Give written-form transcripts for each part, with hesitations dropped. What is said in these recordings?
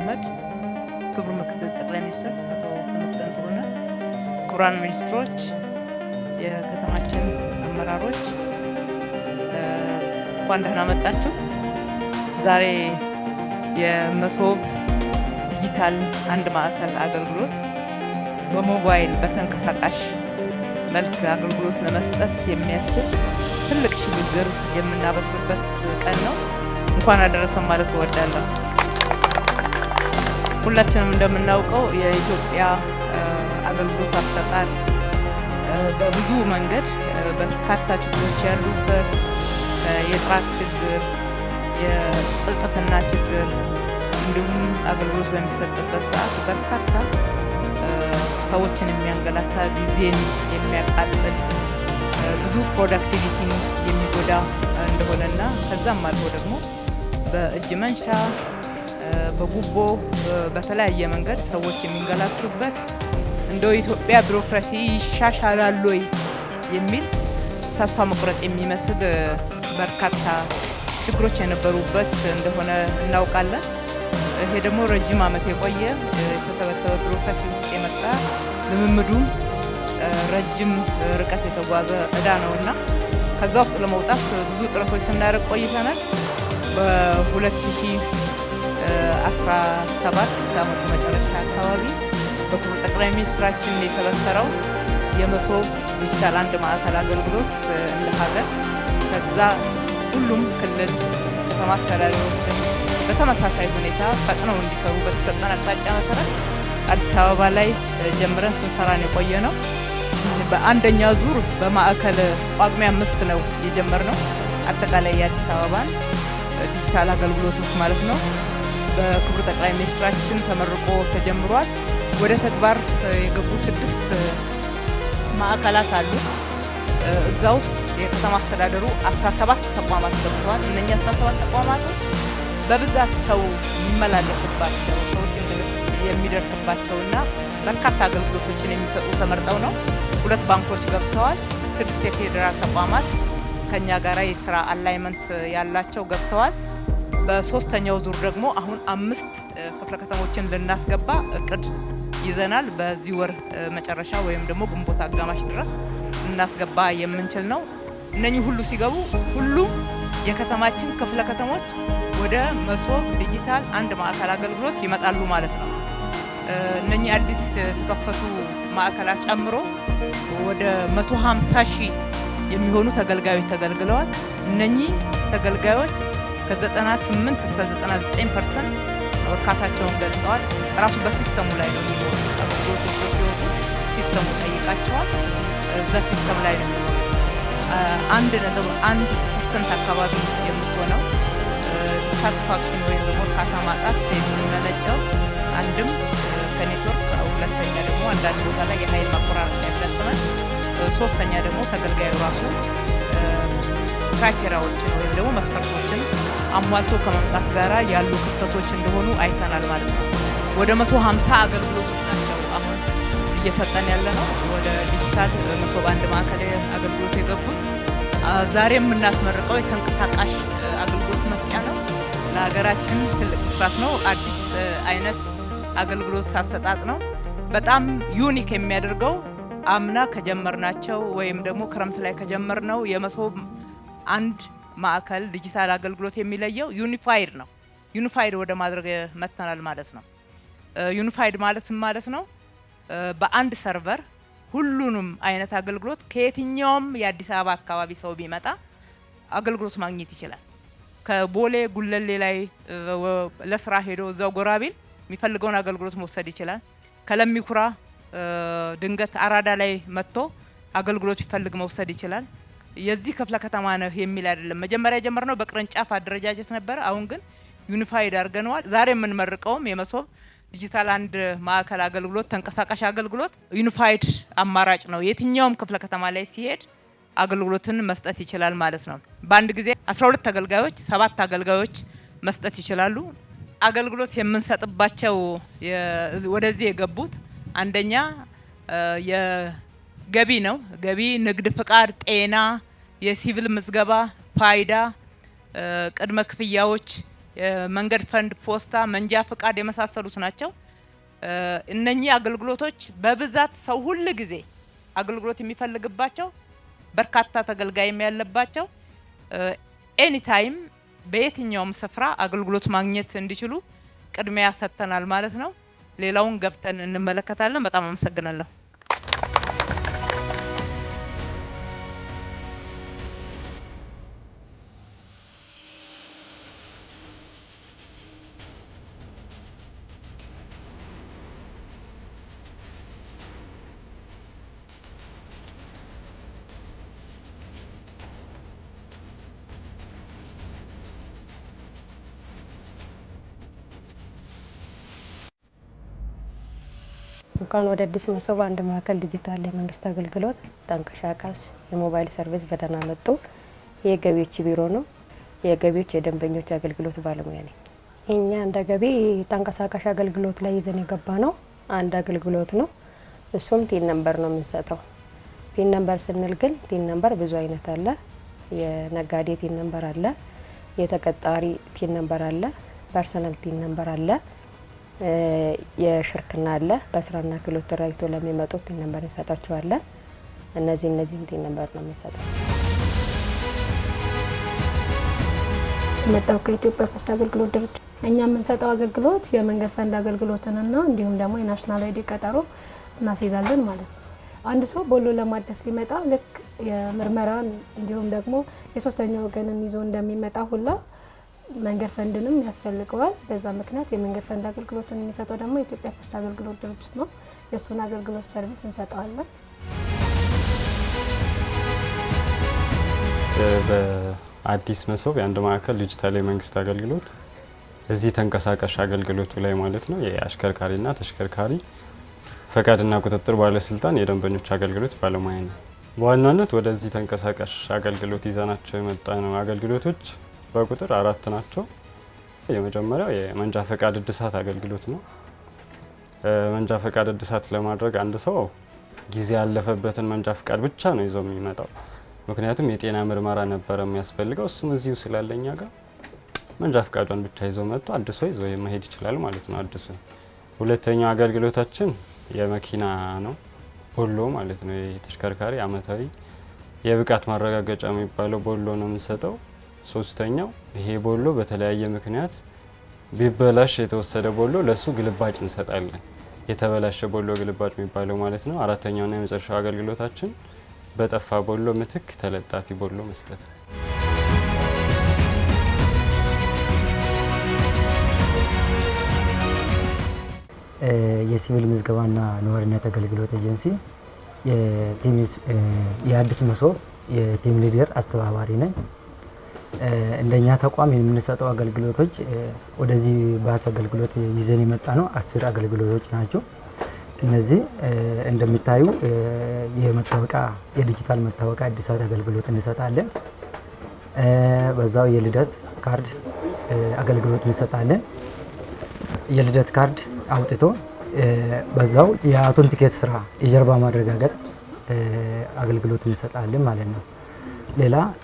አህመድ፣ ክቡር ምክትል ጠቅላይ ሚኒስትር አቶ ተመስገን ጥሩነህ፣ ክቡራን ሚኒስትሮች፣ የከተማችን አመራሮች እንኳን ደህና መጣችሁ። ዛሬ የመሶብ ዲጂታል አንድ ማዕከል አገልግሎት በሞባይል በተንቀሳቃሽ መልክ አገልግሎት ለመስጠት የሚያስችል ትልቅ ሽግግር የምናበስርበት ቀን ነው። እንኳን አደረሰን ማለት እወዳለሁ። ሁላችንም እንደምናውቀው የኢትዮጵያ አገልግሎት አሰጣጥ በብዙ መንገድ በርካታ ችግሮች ያሉበት የጥራት ችግር፣ የቅልጥፍና ችግር እንዲሁም አገልግሎት በሚሰጥበት ሰዓት በርካታ ሰዎችን የሚያንገላታ ጊዜን የሚያቃጥል ብዙ ፕሮዳክቲቪቲን የሚጎዳ እንደሆነና ከዛም አልፎ ደግሞ በእጅ መንሻ በጉቦ በተለያየ መንገድ ሰዎች የሚንገላቱበት እንደው የኢትዮጵያ ቢሮክራሲ ይሻሻላል ወይ የሚል ተስፋ መቁረጥ የሚመስል በርካታ ችግሮች የነበሩበት እንደሆነ እናውቃለን። ይሄ ደግሞ ረጅም ዓመት የቆየ የተተበተበ ቢሮክራሲ ውስጥ የመጣ ልምምዱም ረጅም ርቀት የተጓዘ እዳ ነውና ከዛ ውስጥ ለመውጣት ብዙ ጥረቶች ስናደርግ ቆይተናል። በ2017 ዓመቱ መጨረሻ አካባቢ በክቡር ጠቅላይ ሚኒስትራችን የተበሰረው የመሶብ ዲጂታል አንድ ማዕከል አገልግሎት እንደ ሀገር ከዛ ሁሉም ክልል ከተማ አስተዳደሮችን በተመሳሳይ ሁኔታ ፈጥነው እንዲሰሩ በተሰጠን አቅጣጫ መሰረት አዲስ አበባ ላይ ጀምረን ስንሰራን የቆየ ነው። በአንደኛ ዙር በማዕከል ጳጉሜ 5 ነው የጀመርነው። አጠቃላይ የአዲስ አበባን ዲጂታል አገልግሎቶች ማለት ነው በክቡር ጠቅላይ ሚኒስትራችን ተመርቆ ተጀምሯል። ወደ ተግባር የገቡ 6 ማዕከላት አሉ። እዛ ውስጥ የከተማ አስተዳደሩ 17 ተቋማት ገብተዋል። እነኛ 17 ተቋማት በብዛት ሰው የሚመላለስባቸው ሰዎች የሚደርስባቸውና በርካታ አገልግሎቶችን የሚሰጡ ተመርጠው ነው። 2 ባንኮች ገብተዋል። 6 የፌዴራል ተቋማት ከኛ ጋራ የስራ አላይመንት ያላቸው ገብተዋል። በሶስተኛው ዙር ደግሞ አሁን 5 ክፍለ ከተሞችን ልናስገባ እቅድ ይዘናል። በዚህ ወር መጨረሻ ወይም ደግሞ ግንቦት አጋማሽ ድረስ ልናስገባ የምንችል ነው። እነኚህ ሁሉ ሲገቡ ሁሉም የከተማችን ክፍለ ከተሞች ወደ መሶብ ዲጂታል አንድ ማዕከል አገልግሎት ይመጣሉ ማለት ነው። እነኚህ አዲስ የተከፈቱ ማዕከላት ጨምሮ ወደ 150 ሺህ የሚሆኑ ተገልጋዮች ተገልግለዋል። እነኚህ ተገልጋዮች ከ98 እስከ 99% እርካታቸውን ገልጸዋል። ራሱ በሲስተሙ ላይ ነው የሚኖሩት። አገልግሎቶች ሲወጡ ሲስተሙ ጠይቃቸዋል። እዛ ሲስተም ላይ ነው የሚኖሩት። 1.1% አካባቢ የምትሆነው ሳቲስፋክሽን ወይም ደግሞ እርካታ ማጣት የሚመነጨው አንድም ከኔትወርክ፣ ሁለተኛ ደግሞ አንዳንድ ቦታ ላይ የኃይል መቆራረጥ ያጋጥማል፣ ሶስተኛ ደግሞ ተገልጋዩ ራሱ ክራይቴሪያዎችን ወይም ደግሞ መስፈርቶችን አሟልቶ ከመምጣት ጋራ ያሉ ክፍተቶች እንደሆኑ አይተናል ማለት ነው። ወደ 150 አገልግሎቶች ናቸው አሁን እየሰጠን ያለ ነው። ወደ ዲጂታል መሶብ አንድ ማዕከል አገልግሎት የገቡት ዛሬ የምናስመርቀው የተንቀሳቃሽ አገልግሎት መስጫ ነው። ለሀገራችን ትልቅ መስራት ነው። አዲስ አይነት አገልግሎት አሰጣጥ ነው። በጣም ዩኒክ የሚያደርገው አምና ከጀመርናቸው ወይም ደግሞ ክረምት ላይ ከጀመርነው የመሶብ አንድ ማዕከል ዲጂታል አገልግሎት የሚለየው ዩኒፋይድ ነው። ዩኒፋይድ ወደ ማድረግ መጥተናል ማለት ነው። ዩኒፋይድ ማለት ነው በአንድ ሰርቨር ሁሉንም አይነት አገልግሎት ከየትኛውም የአዲስ አበባ አካባቢ ሰው ቢመጣ አገልግሎት ማግኘት ይችላል። ከቦሌ ጉለሌ ላይ ለስራ ሄዶ እዛው ጎራ ቢል የሚፈልገውን አገልግሎት መውሰድ ይችላል። ከለሚኩራ ድንገት አራዳ ላይ መጥቶ አገልግሎት ይፈልግ መውሰድ ይችላል። የዚህ ክፍለ ከተማ ነው የሚል አይደለም። መጀመሪያ የጀመርነው በቅርንጫፍ አደረጃጀት ነበር። አሁን ግን ዩኒፋይድ አድርገነዋል። ዛሬ የምንመርቀውም የመሶብ ዲጂታል አንድ ማዕከል አገልግሎት ተንቀሳቃሽ አገልግሎት ዩኒፋይድ አማራጭ ነው። የትኛውም ክፍለ ከተማ ላይ ሲሄድ አገልግሎትን መስጠት ይችላል ማለት ነው። በአንድ ጊዜ 12 ተገልጋዮች 7 አገልጋዮች መስጠት ይችላሉ። አገልግሎት የምንሰጥባቸው ወደዚህ የገቡት አንደኛ የገቢ ነው። ገቢ፣ ንግድ ፍቃድ፣ ጤና፣ የሲቪል ምዝገባ፣ ፋይዳ፣ ቅድመ ክፍያዎች መንገድ ፈንድ፣ ፖስታ፣ መንጃ ፍቃድ የመሳሰሉት ናቸው። እነኚህ አገልግሎቶች በብዛት ሰው ሁሉ ጊዜ አገልግሎት የሚፈልግባቸው በርካታ ተገልጋይም ያለባቸው ኤኒ ታይም በየትኛውም ስፍራ አገልግሎት ማግኘት እንዲችሉ ቅድሚያ ሰጥተናል ማለት ነው። ሌላውን ገብተን እንመለከታለን። በጣም አመሰግናለሁ። እንኳን ወደ አዲስ መሶብ አንድ ማዕከል ዲጂታል የመንግስት አገልግሎት ተንቀሳቃሽ የሞባይል ሰርቪስ በደህና መጡ። የገቢዎች ቢሮ ነው። የገቢዎች የደንበኞች አገልግሎት ባለሙያ ነኝ። እኛ እንደ ገቢ ተንቀሳቃሽ አገልግሎት ላይ ይዘን የገባ ነው አንድ አገልግሎት ነው። እሱም ቲን ነምበር ነው የምንሰጠው። ቲን ነምበር ስንል ግን ቲን ነምበር ብዙ አይነት አለ። የነጋዴ ቲን ነምበር አለ፣ የተቀጣሪ ቲን ነምበር አለ፣ ፐርሰናል ቲን ነምበር አለ፣ የሽርክና አለ። በስራና ክህሎት ተራይቶ ለሚመጡት ቲን ነምበር እንሰጣቸዋለን። እነዚህ ቲን ነምበር ነው የምንሰጠው። መጣው ከኢትዮጵያ ፖስታ አገልግሎት ድርጅት እኛ የምንሰጠው አገልግሎት የመንገድ ፈንድ አገልግሎትንና እንዲሁም ደግሞ የናሽናል አይዲ ቀጠሮ እናስይዛለን ማለት ነው። አንድ ሰው ቦሎ ለማደስ ሲመጣ ልክ የምርመራን እንዲሁም ደግሞ የሶስተኛ ወገንን ይዞ እንደሚመጣ ሁላ መንገድ ፈንድንም ያስፈልገዋል። በዛ ምክንያት የመንገድ ፈንድ አገልግሎትን የሚሰጠው ደግሞ የኢትዮጵያ ፖስታ አገልግሎት ድርጅት ነው። የሱን አገልግሎት ሰርቪስ እንሰጣለን። በአዲስ መሶብ የአንድ ማዕከል ዲጂታል የመንግስት አገልግሎት እዚህ ተንቀሳቃሽ አገልግሎቱ ላይ ማለት ነው የአሽከርካሪና ተሽከርካሪ ፈቃድና ቁጥጥር ባለስልጣን የደንበኞች አገልግሎት ባለሙያ ነው። በዋናነት ወደዚህ ተንቀሳቃሽ አገልግሎት ይዘናቸው የመጣ ነው አገልግሎቶች በቁጥር 4 ናቸው። የመጀመሪያው የመንጃ ፈቃድ እድሳት አገልግሎት ነው። መንጃ ፈቃድ እድሳት ለማድረግ አንድ ሰው ጊዜ ያለፈበትን መንጃ ፈቃድ ብቻ ነው ይዞ የሚመጣው። ምክንያቱም የጤና ምርመራ ነበር የሚያስፈልገው። እሱም እዚሁ ስላለኛ ጋር መንጃ ፈቃዱን ብቻ ይዞ መጥቶ አድሶ ይዞ መሄድ ይችላል ማለት ነው። አድሶ ሁለተኛው አገልግሎታችን የመኪና ነው። ቦሎ ማለት ነው። የተሽከርካሪ አመታዊ የብቃት ማረጋገጫ የሚባለው ቦሎ ነው የምንሰጠው። ሶስተኛው ይሄ ቦሎ በተለያየ ምክንያት ቢበላሽ የተወሰደ ቦሎ ለሱ ግልባጭ እንሰጣለን። የተበላሸ ቦሎ ግልባጭ የሚባለው ማለት ነው። አራተኛውና የመጨረሻው አገልግሎታችን በጠፋ ቦሎ ምትክ ተለጣፊ ቦሎ መስጠት ነው። የሲቪል ምዝገባና ነዋሪነት አገልግሎት ኤጀንሲ የአዲስ መሶብ የቲም ሊደር አስተባባሪ ነኝ። እንደኛ ተቋም የምንሰጠው አገልግሎቶች ወደዚህ ባስ አገልግሎት ይዘን የመጣ ነው 10 አገልግሎቶች ናቸው። እነዚህ እንደሚታዩ የመታወቂያ የዲጂታል መታወቂያ እድሳት አገልግሎት እንሰጣለን። በዛው የልደት ካርድ አገልግሎት እንሰጣለን። የልደት ካርድ አውጥቶ በዛው የአውቶንቲኬት ስራ የጀርባ ማረጋገጥ አገልግሎት እንሰጣለን ማለት ነው።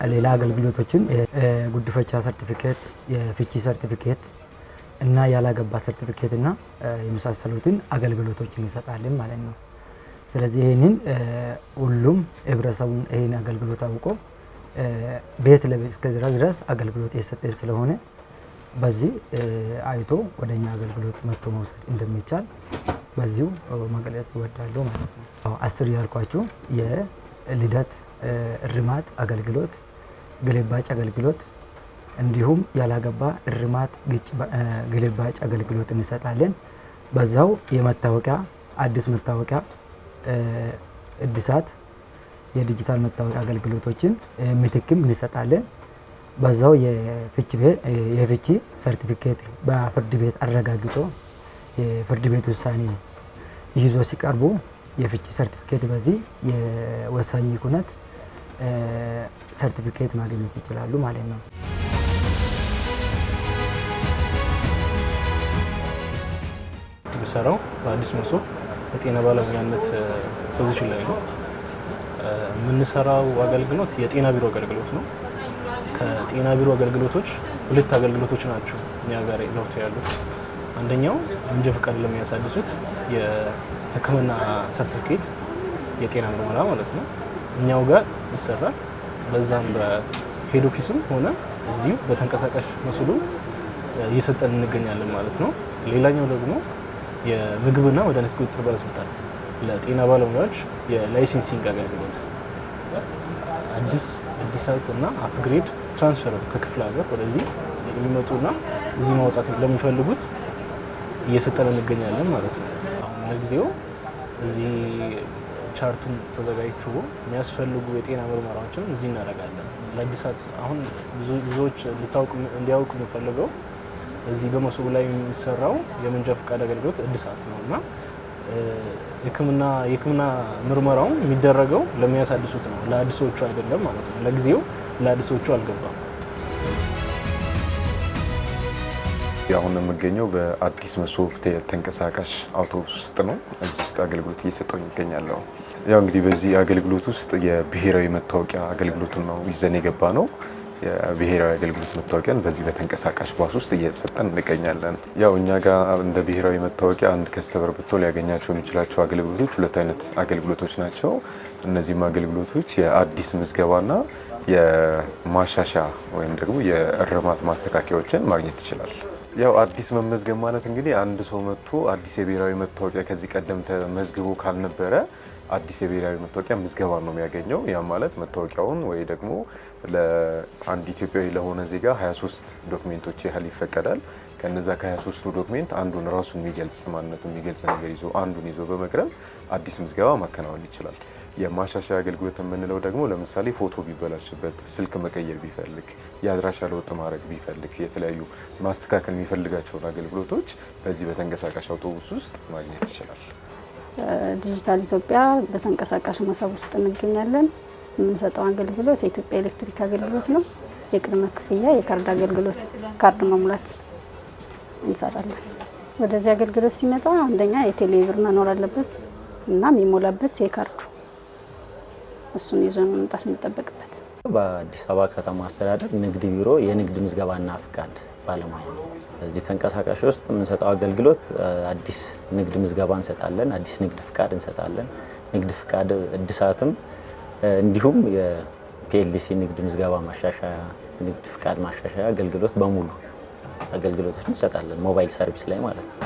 ሌላ አገልግሎቶችን የጉድፈቻ ሰርቲፊኬት፣ የፍቺ ሰርቲፊኬት እና ያላገባ ሰርቲፊኬት እና የመሳሰሉትን አገልግሎቶች እንሰጣለን ማለት ነው። ስለዚህ ይህንን ሁሉም ህብረተሰቡን ይህን አገልግሎት አውቆ ቤት ለቤት እስከ ድረስ አገልግሎት የሰጠን ስለሆነ በዚህ አይቶ ወደኛ አገልግሎት መጥቶ መውሰድ እንደሚቻል በዚሁ መግለጽ እወዳለሁ ማለት ነው። 10 ያልኳችሁ የልደት እርማት አገልግሎት፣ ግልባጭ አገልግሎት እንዲሁም ያላገባ እርማት ግልባጭ አገልግሎት እንሰጣለን። በዛው የመታወቂያ አዲስ መታወቂያ እድሳት የዲጂታል መታወቂያ አገልግሎቶችን ምትክም እንሰጣለን። በዛው የፍቺ ሰርቲፊኬት በፍርድ ቤት አረጋግጦ የፍርድ ቤት ውሳኔ ይዞ ሲቀርቡ የፍቺ ሰርቲፊኬት በዚህ የወሳኝ ኩነት ሰርቲፊኬት ማግኘት ይችላሉ ማለት ነው። የሚሰራው በአዲስ መሶብ የጤና ባለሙያነት ፖዚሽን ላይ ነው። የምንሰራው አገልግሎት የጤና ቢሮ አገልግሎት ነው። ከጤና ቢሮ አገልግሎቶች ሁለት አገልግሎቶች ናቸው እኛ ጋር ገብቶ ያሉት። አንደኛው መንጃ ፈቃድ ለሚያሳድሱት የሕክምና ሰርቲፊኬት የጤና ምርመራ ማለት ነው እኛው ጋር ይሰራል። በዛም በሄድ ኦፊስም ሆነ እዚሁ በተንቀሳቃሽ መስሉ እየሰጠን እንገኛለን ማለት ነው። ሌላኛው ደግሞ የምግብና መድኃኒት ቁጥጥር ባለስልጣን ለጤና ባለሙያዎች የላይሴንሲንግ አገልግሎት አዲሳት እና አፕግሬድ ትራንስፈር ከክፍለ ሀገር ወደዚህ የሚመጡና እዚህ ማውጣት ለሚፈልጉት እየሰጠን እንገኛለን ማለት ነው። አሁን ለጊዜው እዚህ ቻርቱን ተዘጋጅቶ የሚያስፈልጉ የጤና ምርመራዎችን እዚህ እናደርጋለን። ለአዲሳት አሁን ብዙዎች እንዲያውቁ የምፈልገው እዚህ በመሶብ ላይ የሚሰራው የመንጃ ፈቃድ አገልግሎት እድሳት ነው እና የሕክምና ምርመራው የሚደረገው ለሚያሳድሱት ነው፣ ለአዲሶቹ አይደለም ማለት ነው። ለጊዜው ለአዲሶቹ አልገባም። አሁን የምገኘው በአዲስ መሶብ ተንቀሳቃሽ አውቶቡስ ውስጥ ነው። እዚህ ውስጥ አገልግሎት እየሰጠው ይገኛለሁ። ያው እንግዲህ በዚህ አገልግሎት ውስጥ የብሔራዊ መታወቂያ አገልግሎቱን ነው ይዘን የገባ ነው። የብሔራዊ አገልግሎት መታወቂያን በዚህ በተንቀሳቃሽ ባስ ውስጥ እየሰጠን እንገኛለን። ያው እኛ ጋር እንደ ብሔራዊ መታወቂያ አንድ ከስተመር ብቶ ሊያገኛቸው የሚችላቸው አገልግሎቶች ሁለት አይነት አገልግሎቶች ናቸው። እነዚህም አገልግሎቶች የአዲስ ምዝገባና የማሻሻያ ወይም ደግሞ የእርማት ማስተካከያዎችን ማግኘት ይችላል። ያው አዲስ መመዝገብ ማለት እንግዲህ አንድ ሰው መጥቶ አዲስ የብሔራዊ መታወቂያ ከዚህ ቀደም ተመዝግቦ ካልነበረ አዲስ የብሔራዊ መታወቂያ ምዝገባ ነው የሚያገኘው። ያ ማለት መታወቂያውን ወይ ደግሞ ለአንድ ኢትዮጵያዊ ለሆነ ዜጋ 23 ዶክሜንቶች ያህል ይፈቀዳል። ከነዛ ከ23ቱ ዶክሜንት አንዱን ራሱ የሚገልጽ ማንነቱ የሚገልጽ ነገር ይዞ አንዱን ይዞ በመቅረብ አዲስ ምዝገባ ማከናወን ይችላል። የማሻሻያ አገልግሎት የምንለው ደግሞ ለምሳሌ ፎቶ ቢበላሽበት፣ ስልክ መቀየር ቢፈልግ፣ የአድራሻ ለውጥ ማድረግ ቢፈልግ፣ የተለያዩ ማስተካከል የሚፈልጋቸውን አገልግሎቶች በዚህ በተንቀሳቃሽ አውቶቡስ ውስጥ ማግኘት ይችላል። ዲጂታል ኢትዮጵያ በተንቀሳቃሽ መሶብ ውስጥ እንገኛለን። የምንሰጠው አገልግሎት የኢትዮጵያ ኤሌክትሪክ አገልግሎት ነው። የቅድመ ክፍያ የካርድ አገልግሎት ካርድ መሙላት እንሰራለን። ወደዚህ አገልግሎት ሲመጣ አንደኛ የቴሌ ብር መኖር አለበት እና የሚሞላበት የካርዱ እሱን ይዘን መምጣት የሚጠበቅበት። በአዲስ አበባ ከተማ አስተዳደር ንግድ ቢሮ የንግድ ምዝገባና ፍቃድ ባለሙያ ነው። እዚህ ተንቀሳቃሽ ውስጥ የምንሰጠው አገልግሎት አዲስ ንግድ ምዝገባ እንሰጣለን፣ አዲስ ንግድ ፍቃድ እንሰጣለን፣ ንግድ ፍቃድ እድሳትም እንዲሁም የፒኤልሲ ንግድ ምዝገባ ማሻሻያ፣ ንግድ ፍቃድ ማሻሻያ አገልግሎት በሙሉ አገልግሎቶች እንሰጣለን። ሞባይል ሰርቪስ ላይ ማለት ነው።